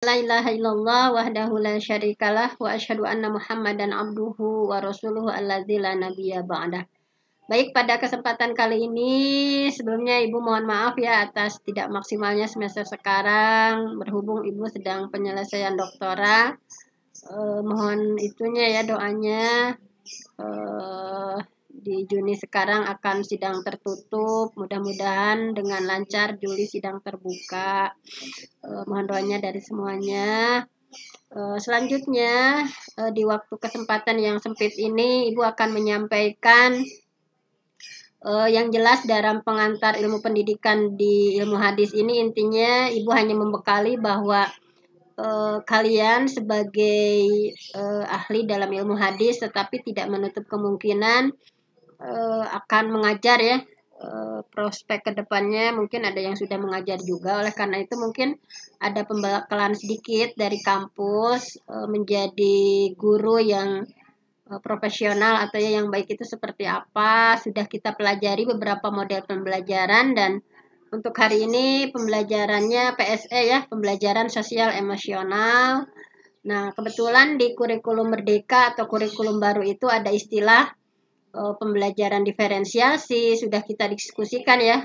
La ilaha illallah wahdahu la syarikalah wa asyhadu anna Muhammadan abduhu wa rasuluhu alladzi la nabiyya ba'dah. Baik, pada kesempatan kali ini sebelumnya Ibu mohon maaf ya atas tidak maksimalnya semester sekarang berhubung Ibu sedang penyelesaian doktora. Mohon itunya ya doanya. Eh, di Juni sekarang akan sidang tertutup, mudah-mudahan dengan lancar Juli sidang terbuka. Mohon doanya dari semuanya. Selanjutnya di waktu kesempatan yang sempit ini Ibu akan menyampaikan yang jelas dalam pengantar ilmu pendidikan di ilmu hadis ini. Intinya Ibu hanya membekali bahwa kalian sebagai ahli dalam ilmu hadis tetapi tidak menutup kemungkinan akan mengajar ya. Prospek kedepannya mungkin ada yang sudah mengajar juga, oleh karena itu mungkin ada pembekalan sedikit dari kampus menjadi guru yang profesional atau ya yang baik itu seperti apa. Sudah kita pelajari beberapa model pembelajaran dan untuk hari ini pembelajarannya PSE ya, pembelajaran sosial emosional. Nah, kebetulan di kurikulum Merdeka atau kurikulum baru itu ada istilah pembelajaran diferensiasi, sudah kita diskusikan ya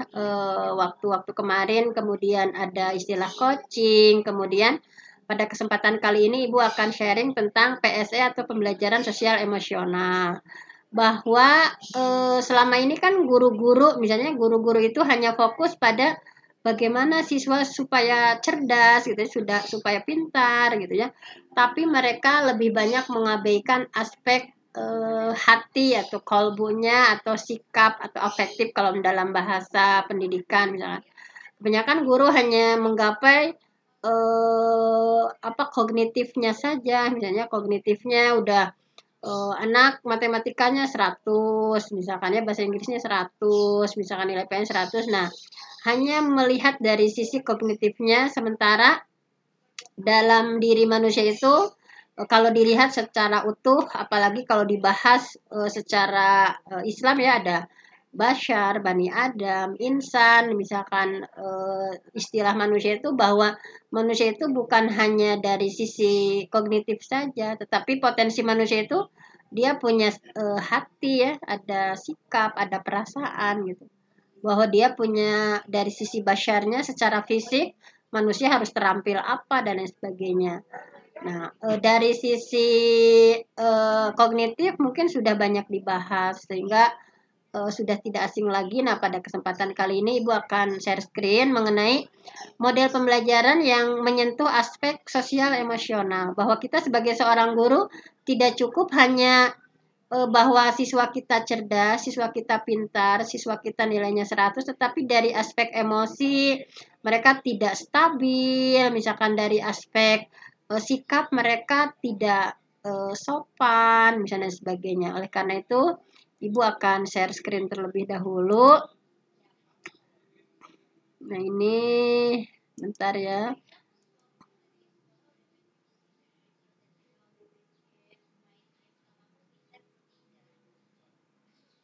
waktu-waktu kemarin, kemudian ada istilah coaching, kemudian pada kesempatan kali ini Ibu akan sharing tentang PSE atau pembelajaran sosial emosional. Bahwa selama ini kan guru-guru, misalnya guru-guru itu hanya fokus pada bagaimana siswa supaya cerdas gitu ya, sudah supaya pintar gitu ya. Tapi mereka lebih banyak mengabaikan aspek hati atau kolbunya atau sikap atau afektif kalau dalam bahasa pendidikan misalkan. Kebanyakan guru hanya menggapai kognitifnya saja, misalnya kognitifnya udah anak matematikanya 100, misalkan ya bahasa Inggrisnya 100, misalkan nilai PN 100. Nah, hanya melihat dari sisi kognitifnya, sementara dalam diri manusia itu kalau dilihat secara utuh, apalagi kalau dibahas secara Islam ya, ada Bashar, Bani Adam, Insan, misalkan istilah manusia itu bahwa manusia itu bukan hanya dari sisi kognitif saja, tetapi potensi manusia itu dia punya hati ya, ada sikap, ada perasaan gitu. Bahwa dia punya dari sisi basyarnya secara fisik, manusia harus terampil apa dan lain sebagainya. Nah, dari sisi kognitif mungkin sudah banyak dibahas sehingga sudah tidak asing lagi. Nah, pada kesempatan kali ini Ibu akan share screen mengenai model pembelajaran yang menyentuh aspek sosial emosional. Bahwa kita sebagai seorang guru tidak cukup hanya bahwa siswa kita cerdas, siswa kita pintar, siswa kita nilainya 100, tetapi dari aspek emosi mereka tidak stabil, misalkan dari aspek sikap mereka tidak sopan, misalnya sebagainya. Oleh karena itu, Ibu akan share screen terlebih dahulu. Nah, ini bentar ya.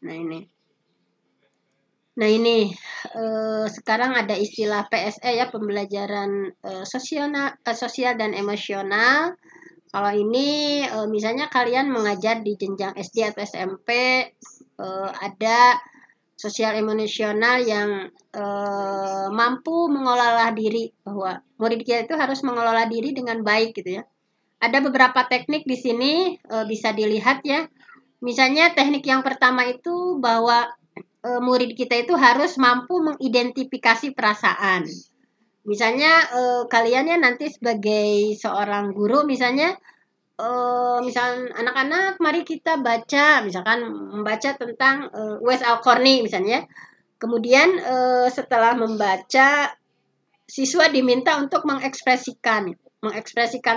Nah, ini. Nah, ini sekarang ada istilah PSE ya, pembelajaran sosial dan emosional. Kalau ini misalnya kalian mengajar di jenjang SD atau SMP, ada sosial emosional yang mampu mengelola diri, bahwa murid kita itu harus mengelola diri dengan baik gitu ya. Ada beberapa teknik di sini bisa dilihat ya. Misalnya teknik yang pertama itu bahwa murid kita itu harus mampu mengidentifikasi perasaan. Misalnya kalian ya nanti sebagai seorang guru misalnya misalkan anak-anak mari kita baca, misalkan membaca tentang Wes Al-Qarni misalnya. Kemudian setelah membaca, siswa diminta untuk mengekspresikan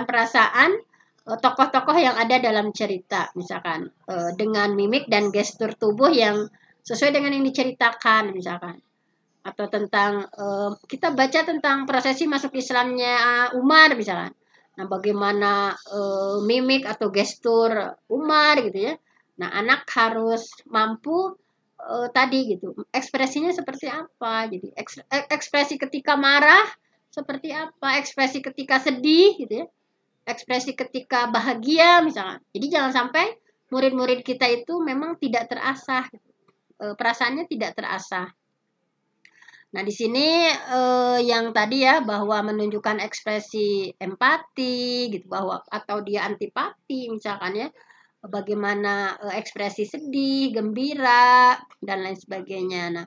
perasaan tokoh-tokoh yang ada dalam cerita, misalkan dengan mimik dan gestur tubuh yang sesuai dengan yang diceritakan, misalkan. Atau tentang kita baca tentang prosesi masuk Islamnya Umar, misalkan. Nah, bagaimana mimik atau gestur Umar gitu ya. Nah, anak harus mampu tadi gitu, ekspresinya seperti apa. Jadi ekspresi ketika marah seperti apa, ekspresi ketika sedih gitu ya, ekspresi ketika bahagia misalkan. Jadi jangan sampai murid-murid kita itu memang tidak terasah, perasaannya tidak terasah. Nah, di sini yang tadi ya bahwa menunjukkan ekspresi empati gitu bahwa atau dia antipati misalkan ya, bagaimana ekspresi sedih, gembira dan lain sebagainya. Nah,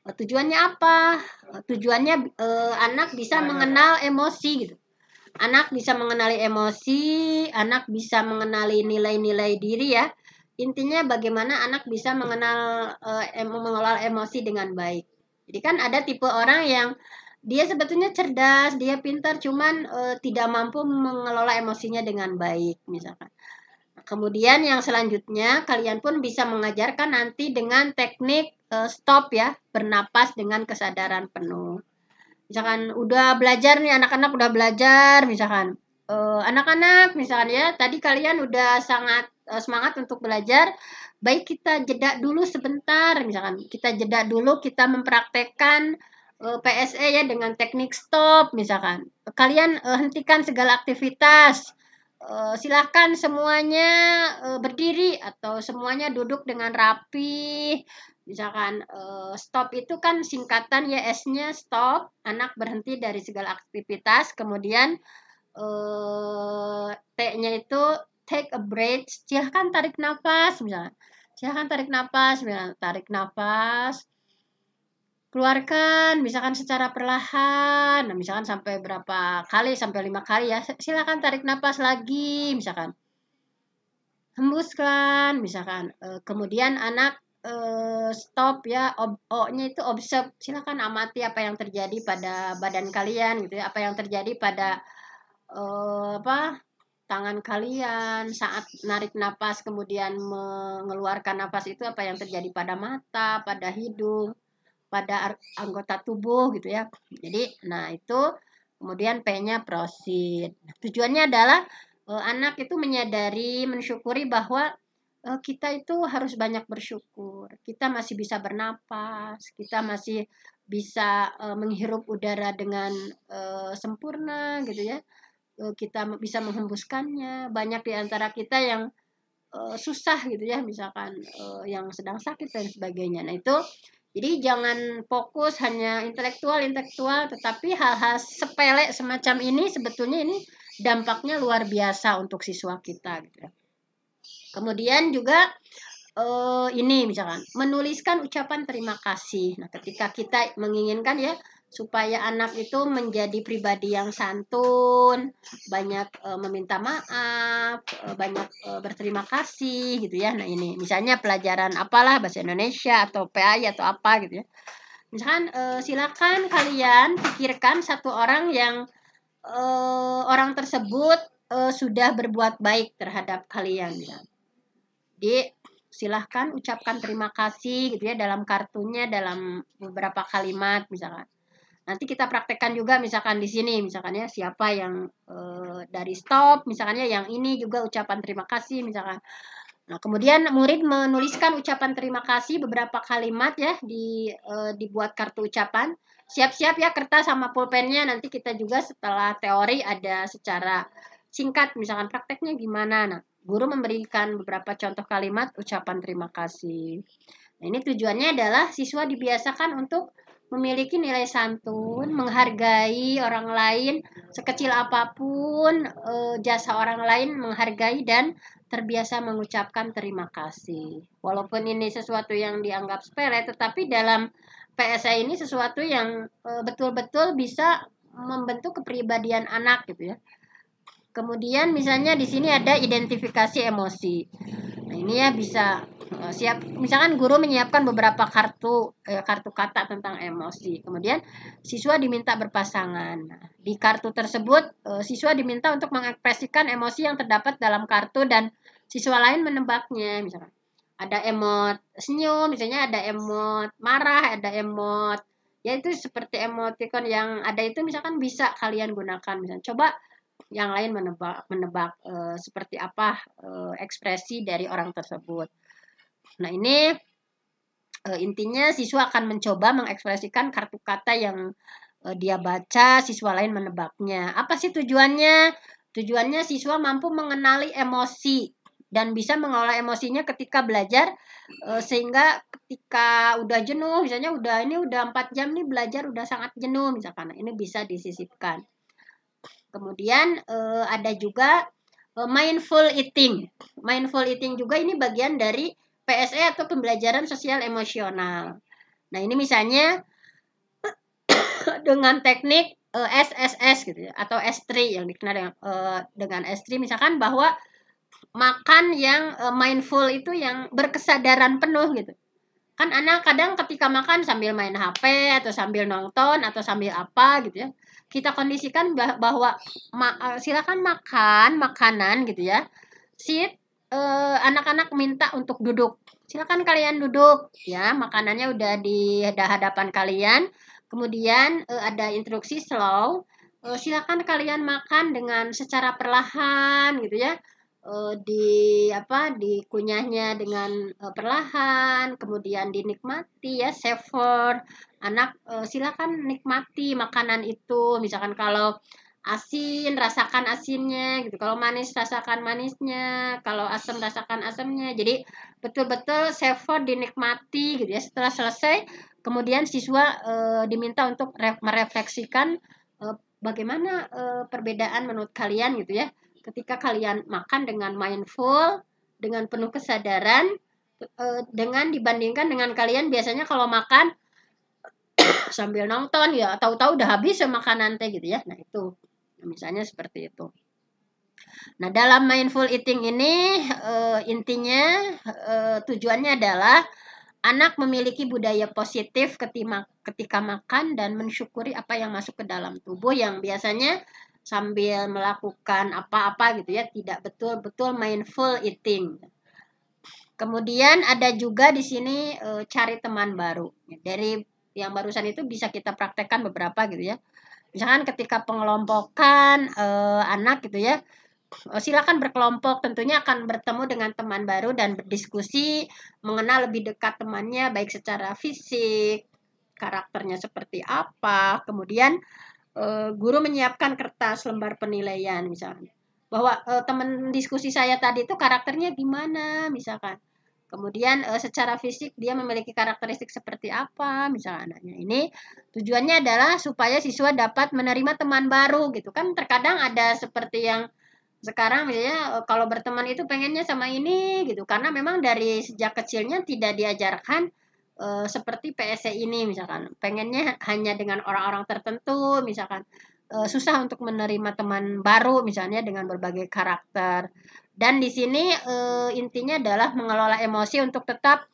tujuannya apa? Tujuannya anak bisa mengenal emosi gitu. Anak bisa mengenali emosi, anak bisa mengenali nilai-nilai diri ya. Intinya bagaimana anak bisa mengenal mengelola emosi dengan baik. Jadi kan ada tipe orang yang dia sebetulnya cerdas, dia pintar, cuman tidak mampu mengelola emosinya dengan baik, misalkan. Kemudian yang selanjutnya kalian pun bisa mengajarkan nanti dengan teknik stop ya, bernapas dengan kesadaran penuh. Misalkan udah belajar nih, anak-anak udah belajar, misalkan anak-anak misalkan ya, tadi kalian udah sangat semangat untuk belajar, baik kita jeda dulu sebentar, misalkan kita jeda dulu, kita mempraktekkan PSE ya dengan teknik stop, misalkan kalian hentikan segala aktivitas, silahkan semuanya berdiri atau semuanya duduk dengan rapi. Misalkan stop itu kan singkatan ya, S-nya stop, anak berhenti dari segala aktivitas. Kemudian T-nya itu take a breath, silahkan tarik nafas misalkan. Silahkan tarik nafas, misalkan tarik nafas, keluarkan misalkan secara perlahan. Nah, misalkan sampai berapa kali, sampai 5 kali ya. Silakan tarik nafas lagi misalkan. Hembuskan misalkan. Kemudian anak stop ya, O-nya itu observe. Silakan amati apa yang terjadi pada badan kalian gitu ya. Apa yang terjadi pada tangan kalian saat narik napas kemudian mengeluarkan napas itu, apa yang terjadi pada mata, pada hidung, pada anggota tubuh gitu ya. Jadi, nah itu kemudian P-nya proceed. Tujuannya adalah anak itu menyadari, mensyukuri bahwa kita itu harus banyak bersyukur. Kita masih bisa bernapas, kita masih bisa menghirup udara dengan sempurna gitu ya. Kita bisa menghembuskannya. Banyak di antara kita yang susah gitu ya, misalkan yang sedang sakit dan sebagainya. Nah itu jadi jangan fokus hanya intelektual, tetapi hal-hal sepele semacam ini sebetulnya ini dampaknya luar biasa untuk siswa kita gitu ya. Kemudian juga ini misalkan menuliskan ucapan terima kasih. Nah, ketika kita menginginkan ya supaya anak itu menjadi pribadi yang santun, banyak meminta maaf, banyak berterima kasih gitu ya. Nah, ini misalnya pelajaran apalah bahasa Indonesia atau PAI atau apa gitu ya. Misalkan silakan kalian pikirkan satu orang yang orang tersebut sudah berbuat baik terhadap kalian ya. Jadi silahkan ucapkan terima kasih gitu ya dalam kartunya, dalam beberapa kalimat misalkan. Nanti kita praktekkan juga misalkan di sini misalkan ya, siapa yang dari stop misalkan ya, yang ini juga ucapan terima kasih misalkan. Nah, kemudian murid menuliskan ucapan terima kasih beberapa kalimat ya, dibuat kartu ucapan. Siap-siap ya kertas sama pulpennya, nanti kita juga setelah teori ada secara singkat misalkan prakteknya gimana. Nah, guru memberikan beberapa contoh kalimat ucapan terima kasih. Nah, ini tujuannya adalah siswa dibiasakan untuk memiliki nilai santun, menghargai orang lain sekecil apapun jasa orang lain, menghargai dan terbiasa mengucapkan terima kasih. Walaupun ini sesuatu yang dianggap sepele, tetapi dalam PSA ini sesuatu yang betul-betul bisa membentuk kepribadian anak gitu ya. Kemudian misalnya di sini ada identifikasi emosi. Nah, ini ya bisa siap, misalkan guru menyiapkan beberapa kartu kata tentang emosi. Kemudian siswa diminta berpasangan. Nah, di kartu tersebut siswa diminta untuk mengekspresikan emosi yang terdapat dalam kartu dan siswa lain menebaknya. Misalkan ada emot senyum, misalnya ada emot marah, ada emot ya itu seperti emoticon yang ada itu misalkan bisa kalian gunakan. Misalnya coba yang lain menebak seperti apa ekspresi dari orang tersebut. Nah, ini intinya siswa akan mencoba mengekspresikan kartu kata yang dia baca, siswa lain menebaknya. Apa sih tujuannya? Tujuannya siswa mampu mengenali emosi dan bisa mengelola emosinya ketika belajar, sehingga ketika udah jenuh, misalnya ini udah 4 jam nih belajar udah sangat jenuh misalkan, ini bisa disisipkan. Kemudian ada juga mindful eating. Mindful eating juga ini bagian dari PSE atau pembelajaran sosial emosional. Nah, ini misalnya dengan teknik SSS gitu ya, atau S3 yang dikenal dengan S3, misalkan bahwa makan yang mindful itu yang berkesadaran penuh gitu. Kan anak kadang ketika makan sambil main HP atau sambil nonton atau sambil apa gitu ya. Kita kondisikan bahwa silakan makan makanan gitu ya. Anak-anak minta untuk duduk. Silakan kalian duduk ya, makanannya udah di hadapan kalian. Kemudian ada instruksi slow. Silakan kalian makan dengan secara perlahan gitu ya. Dikunyahnya dengan perlahan, kemudian dinikmati ya, savor. Anak silakan nikmati makanan itu. Misalkan kalau asin, rasakan asinnya gitu. Kalau manis, rasakan manisnya. Kalau asam, rasakan asamnya. Jadi betul-betul savor, dinikmati gitu ya. Setelah selesai, kemudian siswa diminta untuk merefleksikan bagaimana perbedaan menurut kalian gitu ya. Ketika kalian makan dengan mindful, dengan penuh kesadaran, dengan dibandingkan dengan kalian biasanya kalau makan sambil nonton ya tahu-tahu udah habis ya makanan teh gitu ya. Nah, itu misalnya seperti itu. Nah, dalam mindful eating ini intinya tujuannya adalah anak memiliki budaya positif ketika makan dan mensyukuri apa yang masuk ke dalam tubuh, yang biasanya sambil melakukan apa-apa gitu ya, tidak betul-betul mindful eating. Kemudian ada juga di sini cari teman baru. Dari yang barusan itu bisa kita praktekkan beberapa gitu ya. Misalkan ketika pengelompokan anak gitu ya, silakan berkelompok, tentunya akan bertemu dengan teman baru dan berdiskusi, mengenal lebih dekat temannya baik secara fisik, karakternya seperti apa, kemudian guru menyiapkan kertas lembar penilaian misalnya. Bahwa teman diskusi saya tadi itu karakternya gimana misalkan. Kemudian secara fisik dia memiliki karakteristik seperti apa misalnya. Ini tujuannya adalah supaya siswa dapat menerima teman baru gitu kan. Terkadang ada seperti yang sekarang misalnya kalau berteman itu pengennya sama ini gitu, karena memang dari sejak kecilnya tidak diajarkan seperti PSE ini misalkan. Pengennya hanya dengan orang-orang tertentu misalkan. Susah untuk menerima teman baru misalnya dengan berbagai karakter. Dan di sini intinya adalah mengelola emosi untuk tetap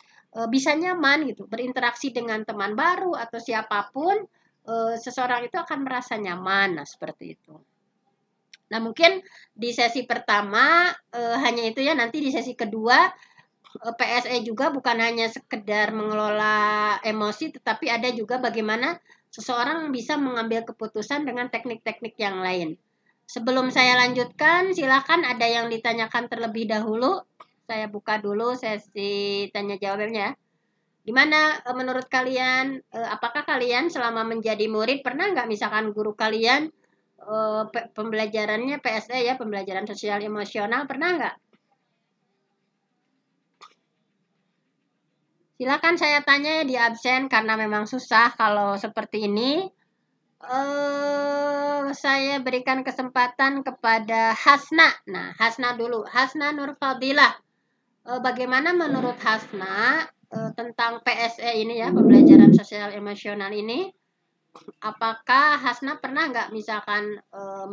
bisa nyaman gitu, berinteraksi dengan teman baru atau siapapun, seseorang itu akan merasa nyaman. Nah, seperti itu. Nah, mungkin di sesi pertama hanya itu ya, nanti di sesi kedua PSE juga bukan hanya sekedar mengelola emosi, tetapi ada juga bagaimana seseorang bisa mengambil keputusan dengan teknik-teknik yang lain. Sebelum saya lanjutkan, silakan ada yang ditanyakan terlebih dahulu. Saya buka dulu sesi tanya jawabnya. Gimana menurut kalian, apakah kalian selama menjadi murid pernah nggak misalkan guru kalian pembelajarannya PSE ya, pembelajaran sosial emosional, pernah nggak? Silakan saya tanya ya di absen karena memang susah kalau seperti ini. Saya berikan kesempatan kepada Hasna. Nah, Hasna dulu. Hasna Nurfadilah. Bagaimana menurut Hasna tentang PSE ini ya, pembelajaran sosial emosional ini? Apakah Hasna pernah nggak misalkan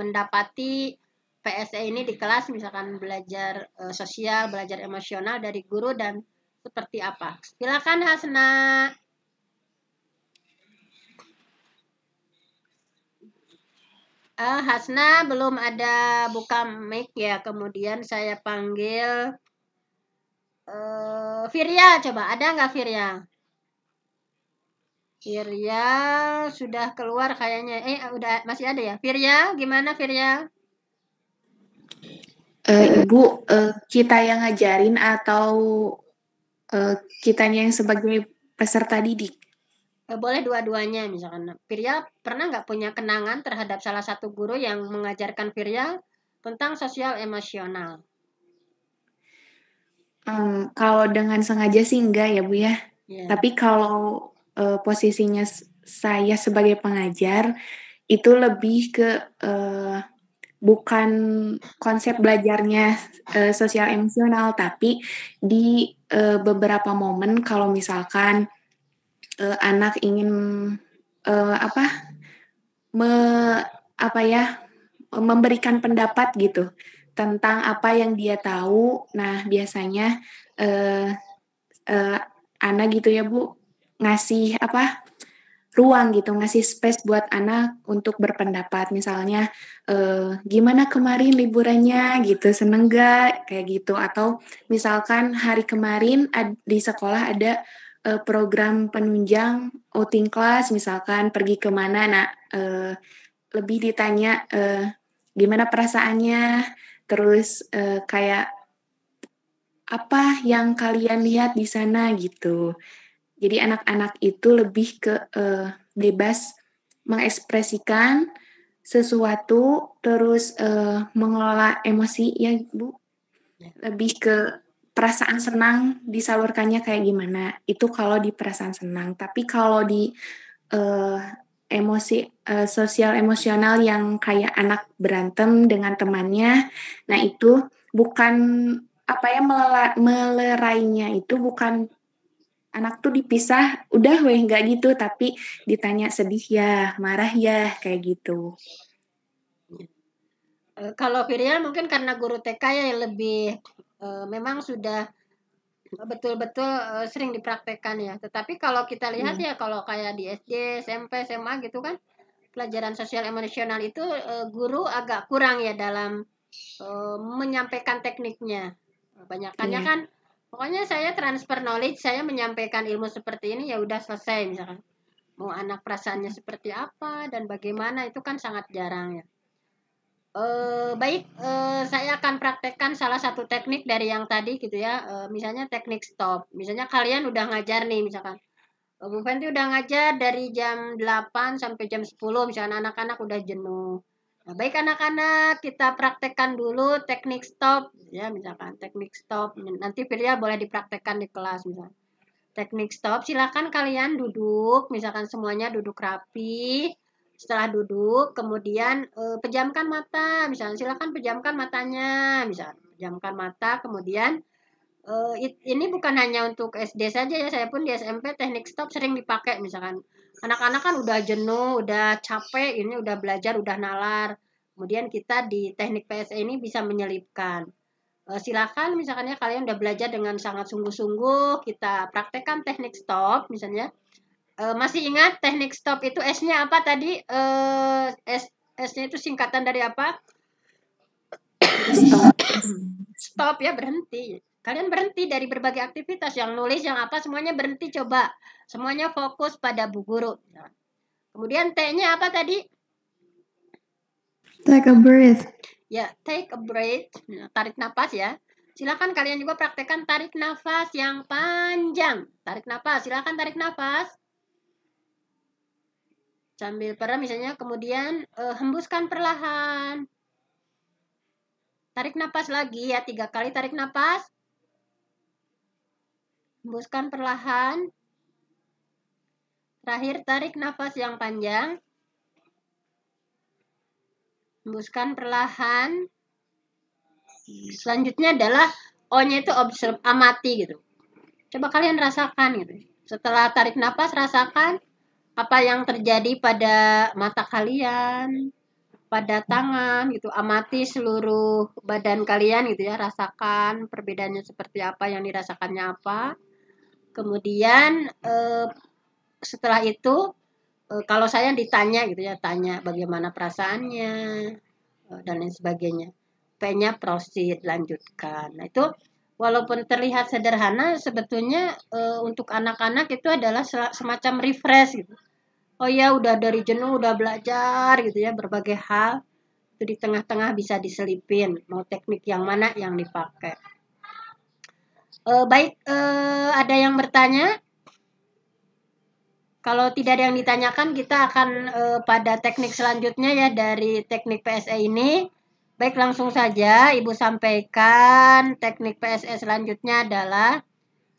mendapati PSE ini di kelas, misalkan belajar sosial, belajar emosional dari guru, dan seperti apa? Silakan Hasna. Hasna belum ada buka mic ya, kemudian saya panggil Firya, coba ada nggak Firya? Firya sudah keluar kayaknya. Udah masih ada ya? Firya, gimana Firya? Ibu, kita yang ngajarin atau kitanya yang sebagai peserta didik? Boleh dua-duanya misalkan. Firya pernah nggak punya kenangan terhadap salah satu guru yang mengajarkan Firya tentang sosial emosional? Kalau dengan sengaja sih enggak ya Bu ya. Ya, Tapi kalau posisinya saya sebagai pengajar itu lebih ke bukan konsep belajarnya sosial emosional, tapi di beberapa momen kalau misalkan anak ingin apa me apa ya memberikan pendapat gitu tentang apa yang dia tahu. Nah, biasanya eh, eh, anak gitu ya Bu ngasih apa ruang gitu, ngasih space buat anak untuk berpendapat. Misalnya, gimana kemarin liburannya gitu, seneng gak? Kayak gitu. Atau misalkan hari kemarin di sekolah ada program penunjang outing class, misalkan pergi kemana. Nah, lebih ditanya gimana perasaannya, terus kayak apa yang kalian lihat di sana gitu. Jadi anak-anak itu lebih ke bebas mengekspresikan sesuatu, terus mengelola emosi ya Bu, ya. lebih ke perasaan senang disalurkannya kayak gimana. Itu kalau di perasaan senang. Tapi kalau di eh, emosi sosial emosional yang kayak anak berantem dengan temannya, nah itu bukan apa ya melerainya itu bukan anak tuh dipisah, udah weh nggak gitu, tapi ditanya sedih ya, marah ya, kayak gitu. Kalau Firya mungkin karena guru TK ya yang lebih memang sudah betul-betul sering dipraktekkan ya. Tetapi kalau kita lihat Iya, ya kalau kayak di SD, SMP, SMA gitu kan pelajaran sosial emosional itu guru agak kurang ya dalam menyampaikan tekniknya. Banyakannya iya, kan pokoknya saya transfer knowledge, saya menyampaikan ilmu seperti ini ya udah selesai misalkan. Mau anak perasaannya seperti apa dan bagaimana itu kan sangat jarang ya. Baik, saya akan praktekkan salah satu teknik dari yang tadi gitu ya. Misalnya teknik stop. Misalnya kalian udah ngajar nih misalkan. Bu Fenty udah ngajar dari jam 8 sampai jam 10 misalnya anak-anak udah jenuh. Nah, baik anak-anak, kita praktekkan dulu teknik stop ya misalkan teknik stop. Nanti Firya boleh dipraktekkan di kelas misalnya. Teknik stop, silakan kalian duduk, misalkan semuanya duduk rapi. Setelah duduk, kemudian pejamkan mata, misalnya silakan pejamkan matanya, misalnya pejamkan mata, kemudian ini bukan hanya untuk SD saja ya, saya pun di SMP teknik stop sering dipakai misalkan anak-anak kan udah jenuh, udah capek, ini udah belajar, udah nalar. Kemudian kita di teknik PSE ini bisa menyelipkan. Silakan misalkan ya kalian udah belajar dengan sangat sungguh-sungguh, kita praktekkan teknik stop misalnya. Masih ingat teknik stop itu S-nya apa tadi? S-nya itu singkatan dari apa? dari stop. Stop ya, berhenti. Kalian berhenti dari berbagai aktivitas, yang nulis, yang apa, semuanya berhenti coba. Semuanya fokus pada bu guru. Kemudian T-nya apa tadi? Take a breath. Ya, take a breath. Tarik nafas ya. Silakan kalian juga praktekkan tarik nafas yang panjang. Tarik nafas, silakan tarik nafas. Sambil peram misalnya, kemudian hembuskan perlahan. Tarik nafas lagi ya, 3 kali tarik nafas. Hembuskan perlahan. Terakhir, tarik nafas yang panjang. Hembuskan perlahan. Selanjutnya adalah O-nya itu observe, amati gitu. Coba kalian rasakan gitu. Setelah tarik nafas, rasakan apa yang terjadi pada mata kalian, pada tangan gitu. Amati seluruh badan kalian gitu ya, rasakan perbedaannya seperti apa, yang dirasakannya apa. Kemudian setelah itu kalau saya ditanya gitu ya, tanya bagaimana perasaannya dan lain sebagainya. P-nya proceed, lanjutkan. Nah, itu walaupun terlihat sederhana, sebetulnya untuk anak-anak itu adalah semacam refresh gitu. Oh ya, udah dari jenuh, udah belajar gitu ya, berbagai hal. Itu di tengah-tengah bisa diselipin, mau teknik yang mana yang dipakai. Baik, ada yang bertanya? Kalau tidak ada yang ditanyakan, kita akan pada teknik selanjutnya ya dari teknik PSE ini. Baik, langsung saja Ibu sampaikan teknik PSE selanjutnya adalah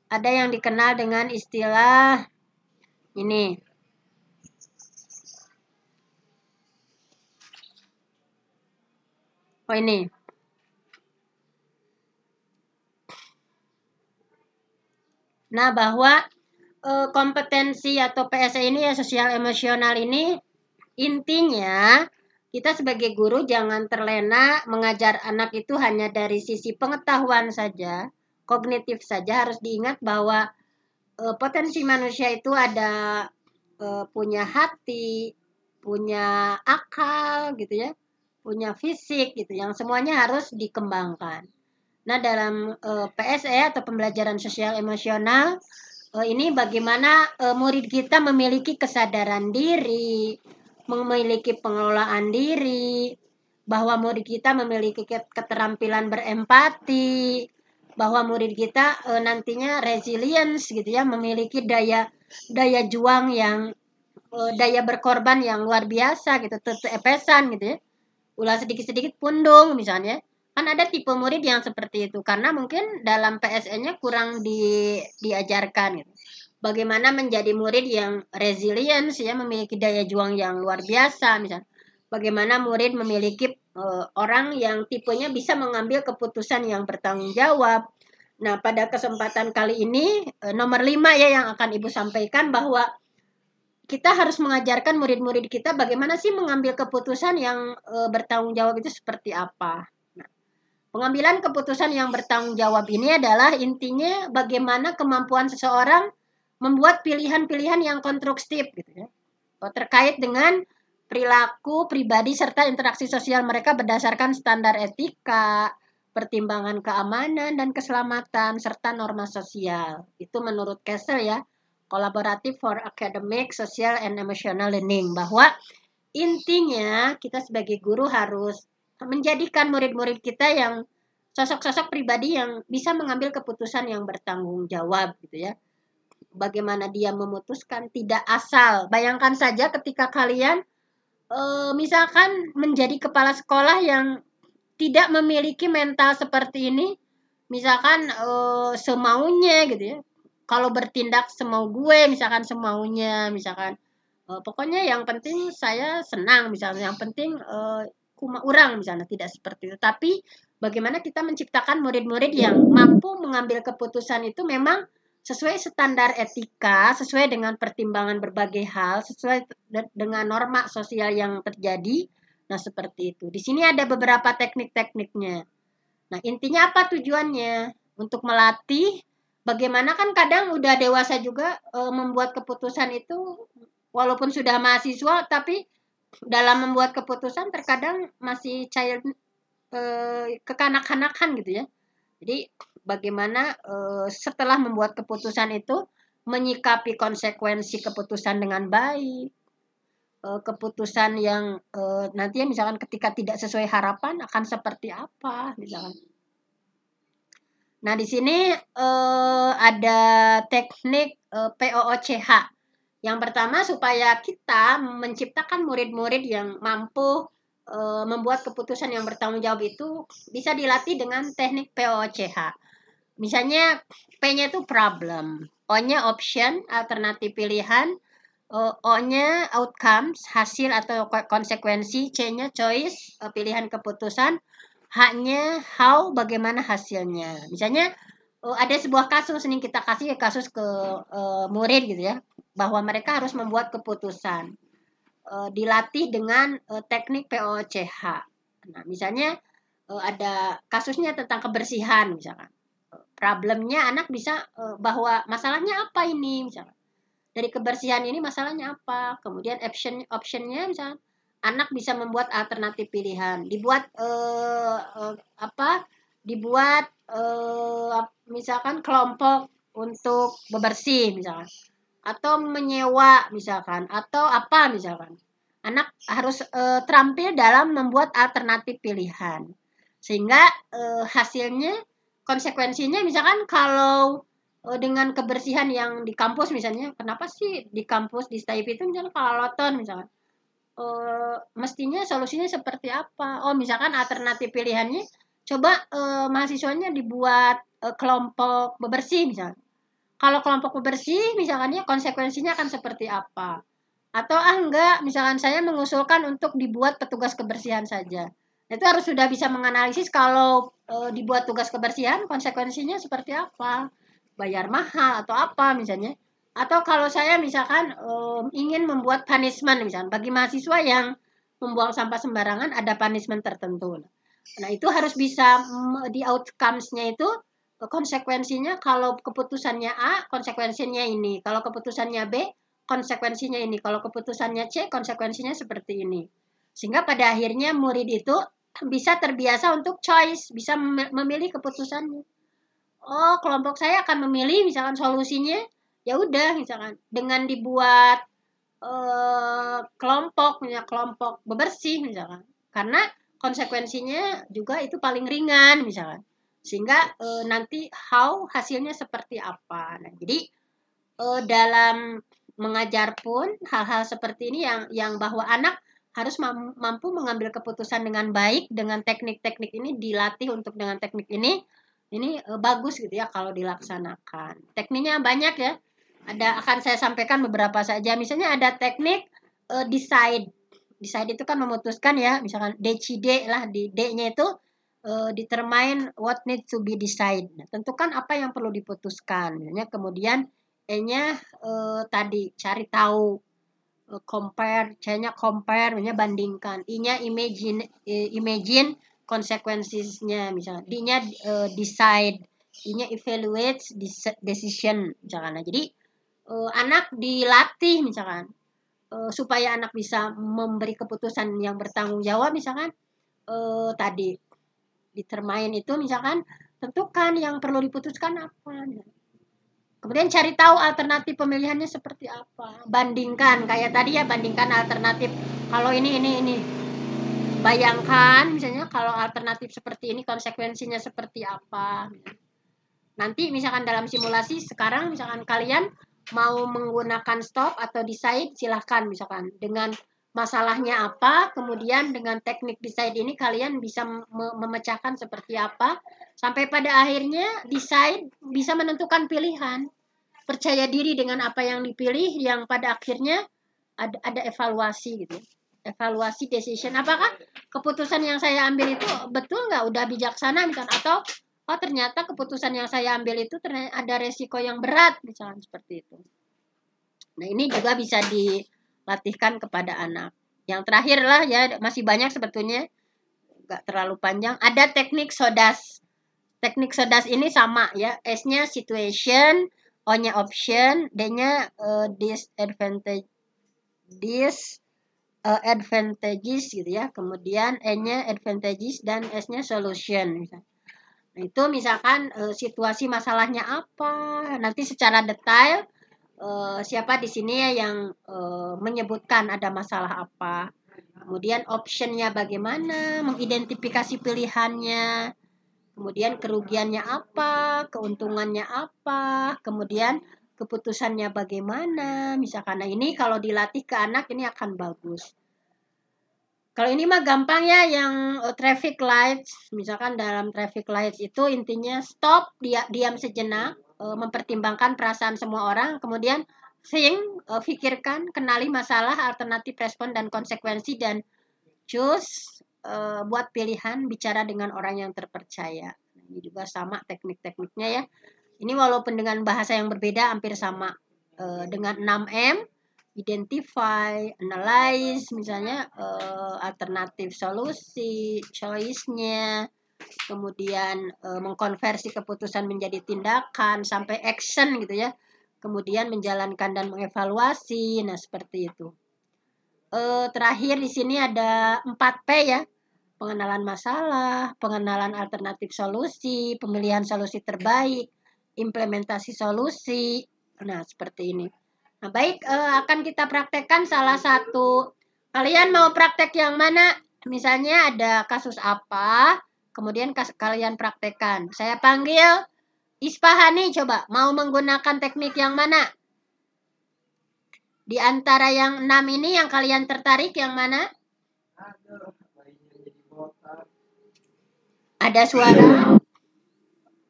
ada yang dikenal dengan istilah ini. Oh, ini. Nah, bahwa kompetensi atau PSE ini ya, sosial emosional ini, intinya kita sebagai guru jangan terlena mengajar anak itu hanya dari sisi pengetahuan saja, kognitif saja. Harus diingat bahwa potensi manusia itu ada punya hati, punya akal gitu ya, punya fisik gitu, yang semuanya harus dikembangkan. Nah, dalam PSE atau pembelajaran sosial emosional ini bagaimana murid kita memiliki kesadaran diri, memiliki pengelolaan diri, bahwa murid kita memiliki keterampilan berempati, bahwa murid kita nantinya resilience gitu ya, memiliki daya juang yang daya berkorban yang luar biasa gitu, epesan gitu ya. Ulah sedikit-sedikit pundung misalnya. Kan ada tipe murid yang seperti itu karena mungkin dalam PSN-nya kurang diajarkan gitu. Bagaimana menjadi murid yang resilience ya, memiliki daya juang yang luar biasa misalnya. Bagaimana murid memiliki orang yang tipenya bisa mengambil keputusan yang bertanggung jawab. Nah, pada kesempatan kali ini nomor 5 ya yang akan Ibu sampaikan, bahwa kita harus mengajarkan murid-murid kita bagaimana sih mengambil keputusan yang bertanggung jawab itu seperti apa. Nah, pengambilan keputusan yang bertanggung jawab ini adalah intinya bagaimana kemampuan seseorang membuat pilihan-pilihan yang konstruktif gitu ya, terkait dengan perilaku pribadi serta interaksi sosial mereka berdasarkan standar etika, pertimbangan keamanan dan keselamatan serta norma sosial. Itu menurut Kessel ya, Collaborative for Academic, Social and Emotional Learning, bahwa intinya kita sebagai guru harus menjadikan murid-murid kita yang sosok-sosok pribadi yang bisa mengambil keputusan yang bertanggung jawab gitu ya. Bagaimana dia memutuskan, tidak asal. Bayangkan saja ketika kalian misalkan menjadi kepala sekolah yang tidak memiliki mental seperti ini, misalkan semaunya gitu ya. Kalau bertindak semau gue, misalkan semaunya, misalkan pokoknya yang penting saya senang, misalnya yang penting kuma urang misalnya, tidak seperti itu. Tapi bagaimana kita menciptakan murid-murid yang mampu mengambil keputusan itu memang sesuai standar etika, sesuai dengan pertimbangan berbagai hal, sesuai dengan norma sosial yang terjadi. Nah, seperti itu. Di sini ada beberapa teknik-tekniknya. Nah, intinya apa tujuannya? Untuk melatih bagaimana, kan kadang udah dewasa juga membuat keputusan itu, walaupun sudah mahasiswa, tapi dalam membuat keputusan terkadang masih child kekanak-kanakan gitu ya. Jadi bagaimana setelah membuat keputusan itu menyikapi konsekuensi keputusan dengan baik, keputusan yang nantinya misalkan ketika tidak sesuai harapan akan seperti apa misalkan. Nah, di sini ada teknik POOCH. Yang pertama, supaya kita menciptakan murid-murid yang mampu membuat keputusan yang bertanggung jawab itu bisa dilatih dengan teknik POOCH. Misalnya P-nya itu problem, O-nya option, alternatif pilihan, O-nya outcomes, hasil atau konsekuensi, C-nya choice, pilihan keputusan, H-nya how, bagaimana hasilnya. Misalnya ada sebuah kasus nih, kita kasih kasus ke murid gitu ya, bahwa mereka harus membuat keputusan. Dilatih dengan teknik POCH. Nah, misalnya ada kasusnya tentang kebersihan misalkan. Problemnya anak bisa bahwa masalahnya apa ini misalkan. Dari kebersihan ini masalahnya apa? Kemudian optionnya misalkan anak bisa membuat alternatif pilihan. Dibuat dibuat misalkan kelompok untuk bebersih misalkan, atau menyewa misalkan, atau apa misalkan. Anak harus terampil dalam membuat alternatif pilihan. Sehingga hasilnya, konsekuensinya misalkan kalau dengan kebersihan yang di kampus misalnya. Kenapa sih di kampus di STAIP itu misalnya kaloloton misalnya? Mestinya solusinya seperti apa? Oh, misalkan alternatif pilihannya coba mahasiswanya dibuat kelompok bebersih misalnya. Kalau kelompok bebersih misalkan ya konsekuensinya akan seperti apa? Atau enggak, misalkan saya mengusulkan untuk dibuat petugas kebersihan saja. Itu harus sudah bisa menganalisis kalau dibuat tugas kebersihan konsekuensinya seperti apa. Bayar mahal atau apa misalnya. Atau kalau saya misalkan ingin membuat punishment misalkan bagi mahasiswa yang membuang sampah sembarangan ada punishment tertentu. Nah, itu harus bisa di outcomes-nya itu konsekuensinya kalau keputusannya A, konsekuensinya ini. Kalau keputusannya B, konsekuensinya ini. Kalau keputusannya C, konsekuensinya seperti ini. Sehingga pada akhirnya murid itu bisa terbiasa untuk choice, bisa memilih keputusannya. Oh, kelompok saya akan memilih misalkan solusinya, ya udah misalkan dengan dibuat kelompok, misalnya kelompok bebersih misalkan. Karena konsekuensinya juga itu paling ringan misalkan. Sehingga nanti hasilnya seperti apa. Nah, jadi dalam mengajar pun hal-hal seperti ini yang bahwa anak harus mampu mengambil keputusan dengan baik dengan teknik-teknik ini dilatih untuk dengan teknik ini bagus gitu ya kalau dilaksanakan. Tekniknya banyak ya. Akan saya sampaikan beberapa saja. Misalnya ada teknik decide. Decide itu kan memutuskan ya, misalkan DCD lah di D-nya itu determine what needs to be decided. Nah, tentukan apa yang perlu diputuskan. Misalnya kemudian E-nya tadi cari tahu, compare, C-nya compare, misalnya bandingkan. I-nya imagine consequences-nya misalnya. D-nya decide, I-nya evaluate decision misalkan. Nah, jadi anak dilatih misalkan supaya anak bisa memberi keputusan yang bertanggung jawab misalkan tadi determine itu misalkan tentukan yang perlu diputuskan apa. Kemudian cari tahu alternatif pemilihannya seperti apa. Bandingkan kayak tadi ya, bandingkan alternatif kalau ini. Bayangkan misalnya kalau alternatif seperti ini konsekuensinya seperti apa. Nanti misalkan dalam simulasi sekarang misalkan kalian mau menggunakan stop atau decide silahkan misalkan dengan masalahnya apa, kemudian dengan teknik decide ini kalian bisa memecahkan seperti apa, sampai pada akhirnya decide bisa menentukan pilihan. Percaya diri dengan apa yang dipilih yang pada akhirnya ada evaluasi gitu. Evaluasi decision. Apakah keputusan yang saya ambil itu betul nggak udah bijaksana misalkan atau oh ternyata keputusan yang saya ambil itu ternyata ada resiko yang berat misalkan seperti itu. Nah, ini juga bisa dilatihkan kepada anak. Yang terakhir lah ya, masih banyak sebetulnya, nggak terlalu panjang. Ada teknik SODAS. Teknik SODAS ini sama ya, S-nya situation, O-nya option, D-nya disadvantages gitu ya. Kemudian E-nya advantages dan S-nya solution. Nah, itu misalkan situasi masalahnya apa, nanti secara detail siapa di sini ya yang menyebutkan ada masalah apa. Kemudian optionnya bagaimana, mengidentifikasi pilihannya, kemudian kerugiannya apa, keuntungannya apa, kemudian keputusannya bagaimana. Misalkan nah ini kalau dilatih ke anak ini akan bagus. Kalau ini mah gampang ya yang traffic lights, misalkan dalam traffic lights itu intinya stop, diam sejenak, mempertimbangkan perasaan semua orang, kemudian pikirkan, kenali masalah, alternatif respon dan konsekuensi dan choose, buat pilihan, bicara dengan orang yang terpercaya. Ini juga sama teknik-tekniknya ya. Ini walaupun dengan bahasa yang berbeda hampir sama dengan 6M. Identify, analyze, misalnya alternatif solusi, choice-nya, kemudian mengkonversi keputusan menjadi tindakan sampai action gitu ya. Kemudian menjalankan dan mengevaluasi. Nah, seperti itu. Terakhir di sini ada 4P ya. Pengenalan masalah, pengenalan alternatif solusi, pemilihan solusi terbaik, implementasi solusi. Nah, seperti ini. Nah, baik, akan kita praktekkan salah satu. Kalian mau praktek yang mana? Misalnya ada kasus apa, kemudian kalian praktekkan. Saya panggil Isfahani coba mau menggunakan teknik yang mana? Di antara yang 6 ini yang kalian tertarik yang mana? Ada suara?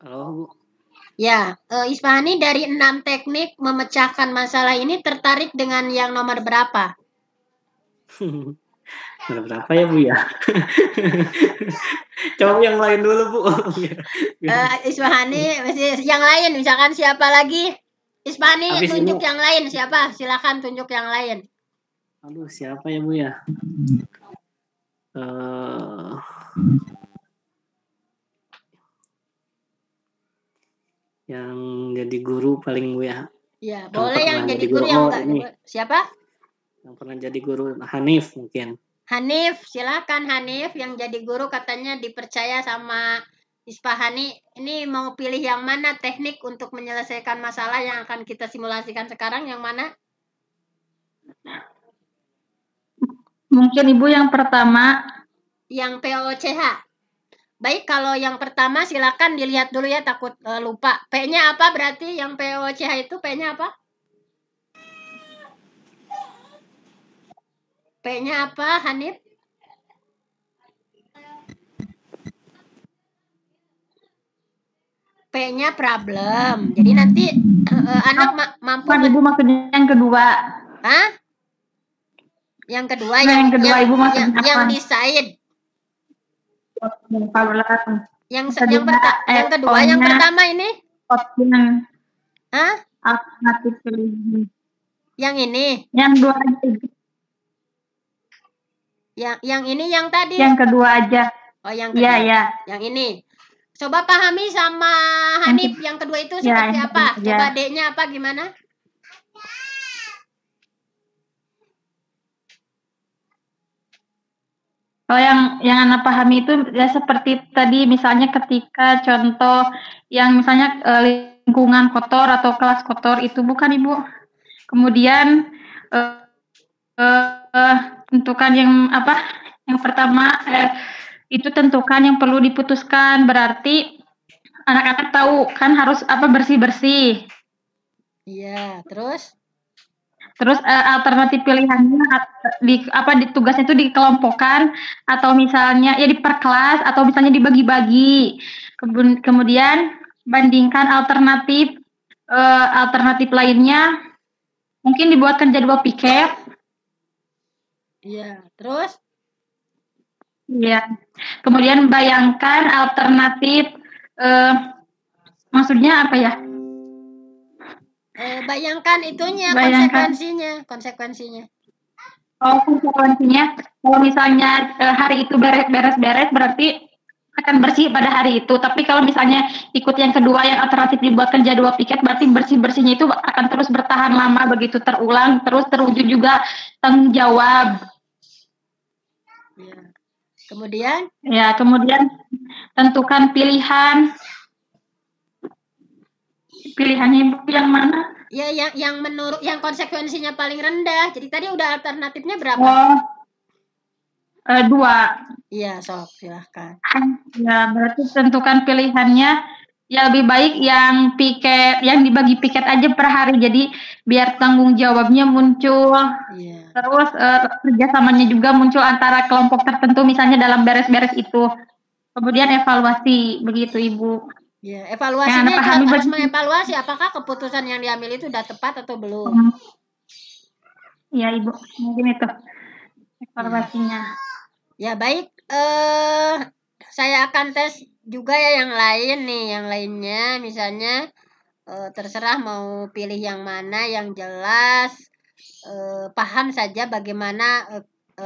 Halo, Bu. Ya, Isfahani dari 6 teknik memecahkan masalah ini tertarik dengan yang nomor berapa? Berapa ya, Bu ya? Coba yang lain dulu, Bu. Isfahani, yang lain misalkan siapa lagi? Isfahani Habis tunjuk ini- yang lain siapa? Silakan tunjuk yang lain. Aduh, siapa ya, Bu ya? Yang jadi guru paling, Bu ya. Ya, Yang boleh yang pernah jadi jadi guru guru. yang Oh, enggak. ini. Siapa? Yang pernah jadi guru Hanif mungkin. Hanif, silakan Hanif yang jadi guru katanya dipercaya sama Isfahani. Ini mau pilih yang mana teknik untuk menyelesaikan masalah yang akan kita simulasikan sekarang yang mana? Mungkin Ibu yang pertama. Yang POCH. Baik, kalau yang pertama silakan dilihat dulu ya, takut lupa. P-nya apa berarti yang POCH itu P-nya apa? P-nya apa, Hanif? P-nya problem. Jadi nanti anak mampu. Ibu maksudnya yang kedua. Hah? Yang kedua Nah, yang kedua Ibu maksudnya apa? Yang decide. Yang kedua, yang pertama ini? Option. Hah? Alternatif pilihan. Yang ini? Yang dua aja. Yang ini yang tadi? Yang kedua aja. Oh, yang kedua. Iya. Yang ini. Coba pahami sama Hanif, yang kedua itu seperti apa? Coba D-nya apa gimana? Oh, yang Anda pahami itu ya seperti tadi misalnya ketika contoh yang misalnya lingkungan kotor atau kelas kotor itu bukan Ibu. Kemudian tentukan yang apa? Yang pertama itu tentukan yang perlu diputuskan, berarti anak-anak tahu kan harus apa bersih-bersih. Iya, terus? Terus alternatif pilihannya di tugasnya itu dikelompokkan atau misalnya ya diperkelas atau misalnya dibagi-bagi. Kemudian bandingkan alternatif lainnya, mungkin dibuatkan jadwal piket. Iya, terus? Iya. Kemudian bayangkan alternatif maksudnya apa ya? Bayangkan itunya, konsekuensinya. Oh, konsekuensinya kalau misalnya hari itu beres-beres berarti akan bersih pada hari itu. Tapi kalau misalnya ikut yang kedua yang alternatif dibuatkan jadwal piket, berarti bersih-bersihnya itu akan terus bertahan lama, begitu terulang, terus terwujud juga tanggung jawab. Ya. Kemudian? Ya, kemudian tentukan pilihan. Pilihannya Ibu yang mana? Ya, yang menurut yang konsekuensinya paling rendah. Jadi tadi udah alternatifnya berapa? Oh, 2. Iya, sok silahkan. Ya, berarti tentukan pilihannya. Ya lebih baik yang dibagi piket aja per hari. Jadi biar tanggung jawabnya muncul. Iya. Terus kerjasamanya juga muncul antara kelompok tertentu misalnya dalam beres-beres itu. Kemudian evaluasi, begitu Ibu. Ya, evaluasinya harus mengevaluasi apakah keputusan yang diambil itu sudah tepat atau belum. Iya Ibu, mungkin itu evaluasinya. Ya baik, saya akan tes juga ya yang lain nih, yang lainnya misalnya terserah mau pilih yang mana, yang jelas paham saja bagaimana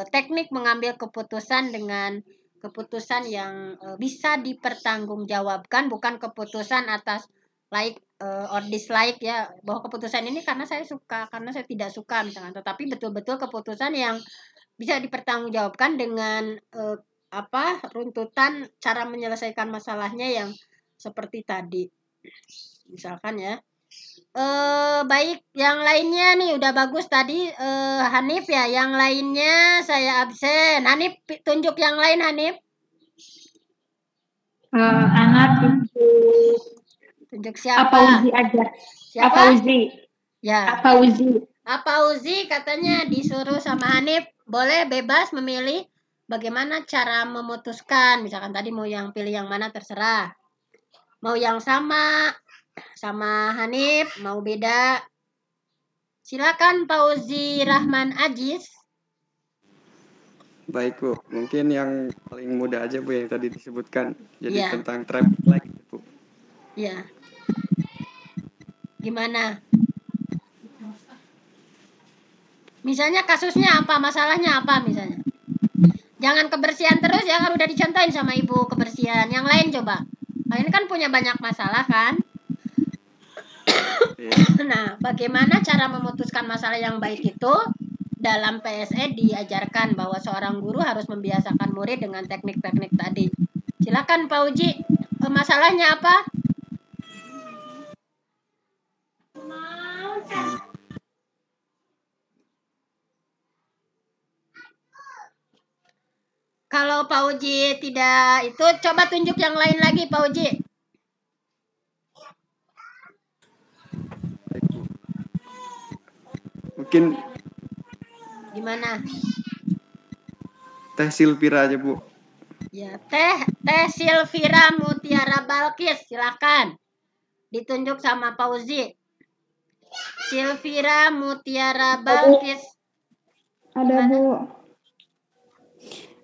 teknik mengambil keputusan dengan keputusan yang bisa dipertanggungjawabkan, bukan keputusan atas like or dislike ya, bahwa keputusan ini karena saya suka, karena saya tidak suka misalnya, tetapi betul-betul keputusan yang bisa dipertanggungjawabkan dengan runtutan cara menyelesaikan masalahnya yang seperti tadi misalkan ya. Baik, yang lainnya nih udah bagus tadi Hanif ya, yang lainnya saya absen. Hanif tunjuk yang lain Hanif. Anak itu Tunjuk Apa siapa? Uzi aja. Siapa? Apa Uzi? Ya. Apa Uzi? Apa Uzi katanya disuruh sama Hanif, boleh bebas memilih bagaimana cara memutuskan. Misalkan tadi mau yang pilih yang mana terserah. Mau yang sama Hanif, mau beda. Silakan Pak Uzi Rahman Aziz. Baik Bu, mungkin yang paling mudah aja Bu yang tadi disebutkan. Jadi Iya. tentang traffic light Bu. Ya. Gimana? Misalnya kasusnya apa, masalahnya apa misalnya? Jangan kebersihan terus ya, kan udah dicontohin sama Ibu kebersihan. Yang lain coba. Nah, ini kan punya banyak masalah kan? Iya. Nah, bagaimana cara memutuskan masalah yang baik itu? Dalam PSE diajarkan bahwa seorang guru harus membiasakan murid dengan teknik-teknik tadi. Silakan Pak Uji, masalahnya apa? Kalau Pak Uji tidak itu, coba tunjuk yang lain lagi Pak Uji. Baik Bu. Mungkin Gimana? Teh Silvira aja Bu. Ya, Teh Silvira Mutiara Balkis, silakan. Ditunjuk sama Pak Uzi. Silvira Mutiara Balkis. Ada Bu.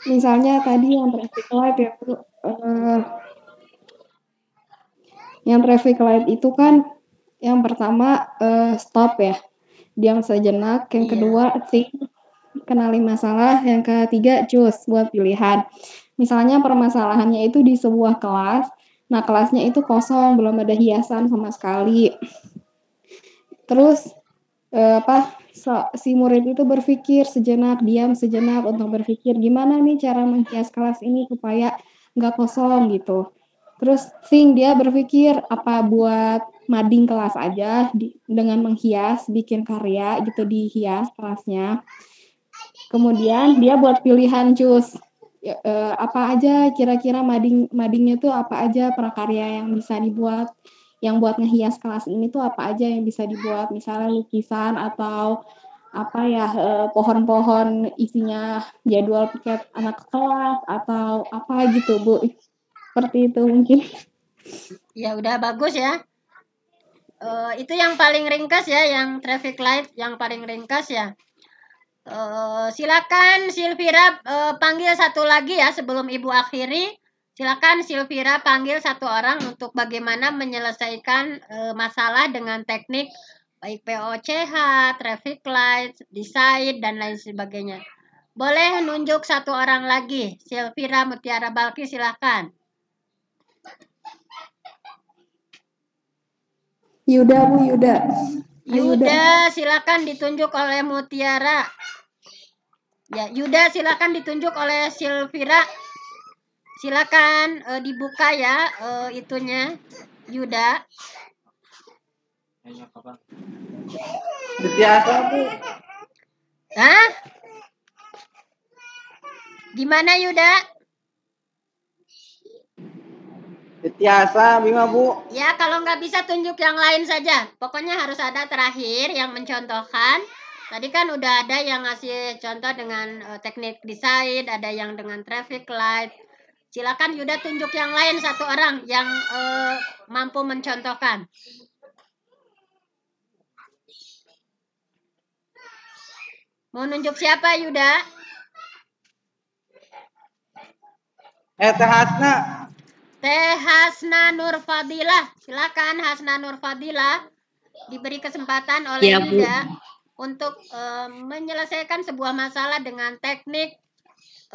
Misalnya tadi yang traffic light ya Bu. Yang traffic light itu kan yang pertama stop ya. Diam sejenak. Yang Iya. kedua think, kenali masalah. Yang ketiga choose buat pilihan. Misalnya permasalahannya itu di sebuah kelas. Nah, kelasnya itu kosong, belum ada hiasan sama sekali. Terus si murid itu berpikir sejenak, diam sejenak untuk berpikir gimana nih cara menghias kelas ini supaya nggak kosong gitu. Terus dia berpikir apa buat mading kelas aja dengan menghias, bikin karya gitu dihias kelasnya. Kemudian dia buat pilihan choose apa aja kira-kira madingnya tuh apa aja prakarya yang bisa dibuat, yang buat ngehias kelas ini tuh apa aja yang bisa dibuat, misalnya lukisan atau apa ya pohon-pohon isinya jadwal piket anak kelas atau apa gitu Bu, seperti itu mungkin. Ya udah bagus ya. Itu yang paling ringkas ya, yang traffic light yang paling ringkas ya. Silakan Silvira panggil satu lagi ya sebelum Ibu akhiri. Silakan Silvira panggil satu orang untuk bagaimana menyelesaikan masalah dengan teknik baik POCH, traffic light, design dan lain sebagainya. Boleh nunjuk satu orang lagi. Silvira Mutiara Balki silakan. Yuda Bu, Yuda. Yuda silakan ditunjuk oleh Mutiara. Ya, Yuda silakan ditunjuk oleh Silvira. Silakan dibuka ya itunya Yuda. Biasa Bu. Hah? Gimana Yuda? Biasa Bima Bu. Ya, kalau nggak bisa tunjuk yang lain saja. Pokoknya harus ada terakhir yang mencontohkan. Tadi kan udah ada yang ngasih contoh dengan teknik desain, ada yang dengan traffic light. Silakan Yuda tunjuk yang lain satu orang yang mampu mencontohkan. Mau nunjuk siapa Yuda? Teh Hasna. Teh Hasna Nurfadilah. Silakan Hasna Nurfadilah. Diberi kesempatan oleh Ya, Bu. Yuda untuk menyelesaikan sebuah masalah dengan teknik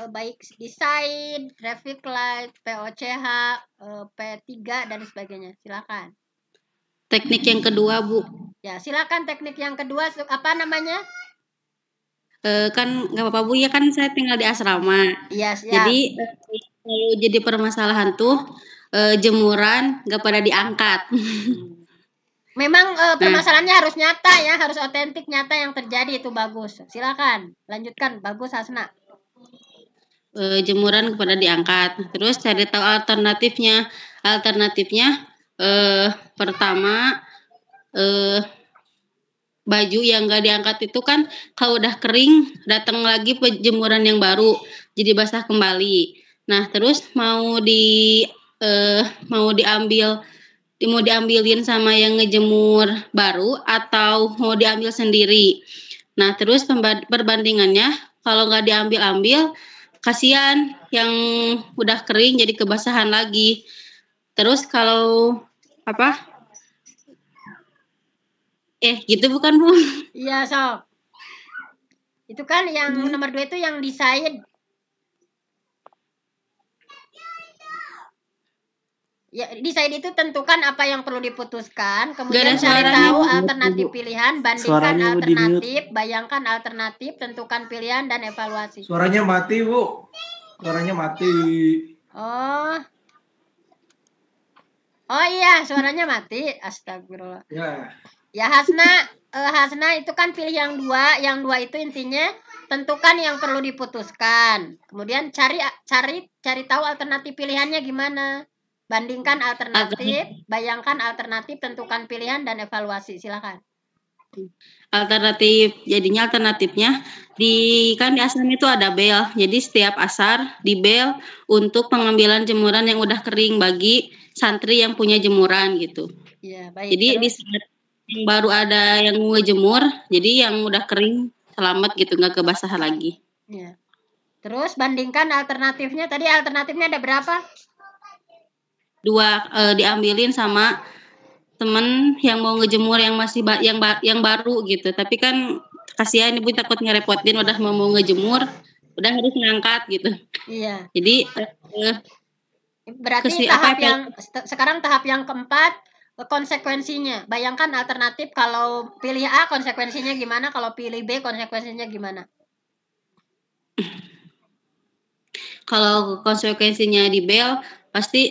baik desain, traffic light, POCH, P3 dan sebagainya. Silakan. Teknik yang kedua, Bu. Ya, silakan teknik yang kedua apa namanya? Kan nggak apa-apa Bu, ya kan saya tinggal di asrama. Iya, siap. Jadi kalau jadi permasalahan tuh jemuran nggak pada diangkat. Memang permasalahannya harus nyata ya, harus otentik nyata yang terjadi, itu bagus. Silakan, lanjutkan. Bagus Hasna. Jemuran kepada diangkat. Terus cari tahu alternatifnya. Alternatifnya Pertama, baju yang nggak diangkat itu kan kalau udah kering datang lagi penjemuran yang baru jadi basah kembali. Nah terus mau diambilin sama yang ngejemur baru atau mau diambil sendiri. Nah terus perbandingannya kalau nggak diambil kasihan yang udah kering jadi kebasahan lagi. Terus kalau gitu bukan Bu? Iya, Sob. Itu kan yang nomor 2 itu yang decide. Ya, decide itu tentukan apa yang perlu diputuskan, kemudian cari tahu alternatif pilihan, bandingkan alternatif, bayangkan alternatif, tentukan pilihan dan evaluasi. Suaranya mati, Bu. Suaranya mati. Oh iya, suaranya mati. Astagfirullah. Ya Hasna itu kan pilih yang 2. Yang 2 itu intinya tentukan yang perlu diputuskan. Kemudian cari tahu alternatif pilihannya gimana. Bandingkan alternatif, bayangkan alternatif, tentukan pilihan dan evaluasi. Silakan. Alternatifnya di asam itu ada bel. Jadi setiap asar di bel untuk pengambilan jemuran yang udah kering bagi santri yang punya jemuran gitu. Iya, baik. Jadi di saat yang baru ada yang ngejemur, jadi yang udah kering selamat gitu, nggak kebasahan lagi. Iya. Terus bandingkan alternatifnya. Tadi alternatifnya ada berapa? 2 diambilin sama temen yang mau ngejemur yang masih yang baru gitu. Tapi kan kasihan Ibu takut ngerepotin udah mau ngejemur, udah harus ngangkat gitu. Iya. Jadi berarti sekarang tahap yang keempat, konsekuensinya. Bayangkan alternatif kalau pilih A konsekuensinya gimana, kalau pilih B konsekuensinya gimana? Kalau konsekuensinya di bel pasti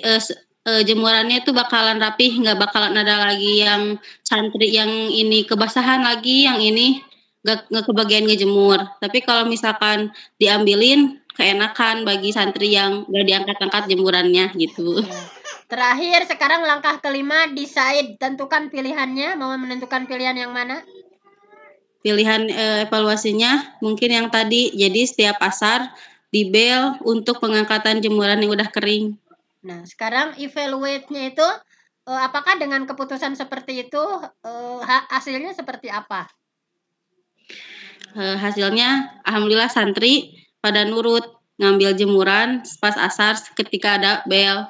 jemurannya itu bakalan rapih, nggak bakalan ada lagi yang santri yang ini kebasahan lagi, yang ini nggak kebagian ngejemur. Tapi kalau misalkan diambilin, keenakan bagi santri yang nggak diangkat-angkat jemurannya gitu. Terakhir, sekarang langkah kelima, decide, tentukan pilihannya. Mau menentukan pilihan yang mana? Pilihan evaluasinya mungkin yang tadi, jadi setiap asar di bel untuk pengangkatan jemuran yang udah kering. Nah, sekarang evaluate-nya itu apakah dengan keputusan seperti itu hasilnya seperti apa? Hasilnya alhamdulillah santri pada nurut ngambil jemuran pas asar ketika ada bel.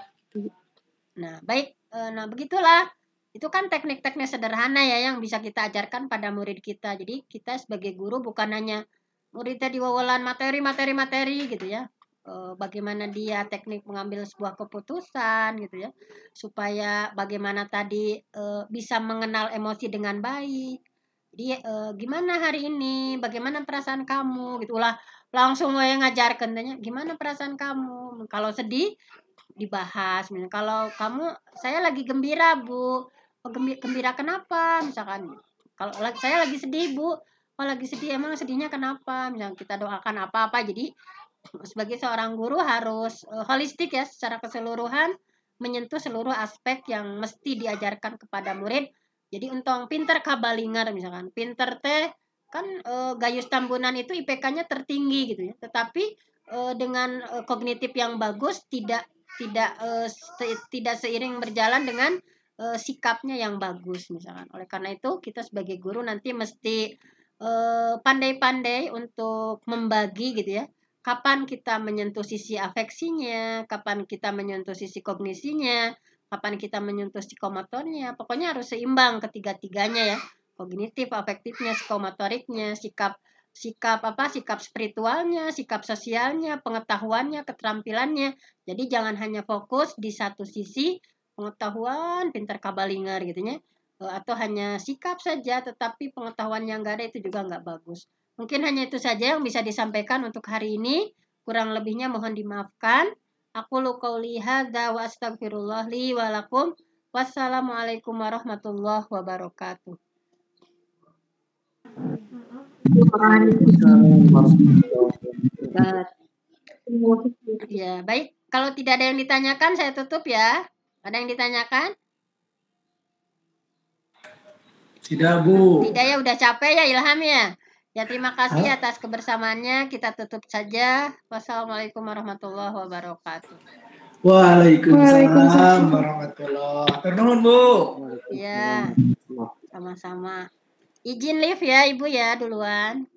Nah, baik. Nah, begitulah. Itu kan teknik-teknik sederhana ya yang bisa kita ajarkan pada murid kita. Jadi kita sebagai guru bukan hanya muridnya diwawalan materi gitu ya. Bagaimana dia teknik mengambil sebuah keputusan gitu ya, supaya bagaimana tadi bisa mengenal emosi dengan baik. Jadi gimana hari ini, bagaimana perasaan kamu gitu lah, langsung ngajarkan tanya gimana perasaan kamu. Kalau sedih dibahas, misalnya kalau saya lagi gembira Bu, gembira kenapa misalkan, kalau saya lagi sedih Bu, lagi sedih, emang sedihnya kenapa, misalnya kita doakan apa-apa. Jadi sebagai seorang guru harus holistik ya, secara keseluruhan menyentuh seluruh aspek yang mesti diajarkan kepada murid. Jadi untuk pinter kabalingar misalkan, pinter teh kan Gayus Tambunan itu IPK-nya tertinggi gitu ya, tetapi dengan kognitif yang bagus tidak seiring berjalan dengan sikapnya yang bagus misalkan. Oleh karena itu kita sebagai guru nanti mesti pandai-pandai untuk membagi gitu ya. Kapan kita menyentuh sisi afeksinya, kapan kita menyentuh sisi kognisinya, kapan kita menyentuh psikomotornya. Pokoknya harus seimbang ketiga-tiganya ya. Kognitif, afektifnya, psikomotoriknya, sikap spiritualnya, sikap sosialnya, pengetahuannya, keterampilannya. Jadi jangan hanya fokus di satu sisi pengetahuan, pintar kabalingar gitu ya. Atau hanya sikap saja tetapi pengetahuan yang enggak ada, itu juga enggak bagus. Mungkin hanya itu saja yang bisa disampaikan untuk hari ini. Kurang lebihnya mohon dimaafkan. Aku qouli hadza wa astaghfirullah li wa lakum. Wassalamualaikum warahmatullahi wabarakatuh. Ya, baik. Kalau tidak ada yang ditanyakan, saya tutup ya. Ada yang ditanyakan? Tidak, Bu. Tidak ya, udah capek ya Ilham ya. Ya terima kasih atas kebersamaannya. Kita tutup saja. Wassalamualaikum warahmatullahi wabarakatuh. Waalaikumsalam warahmatullahi wabarakatuh. Nuhun, Bu. Ya, sama-sama. Izin live ya Ibu ya duluan.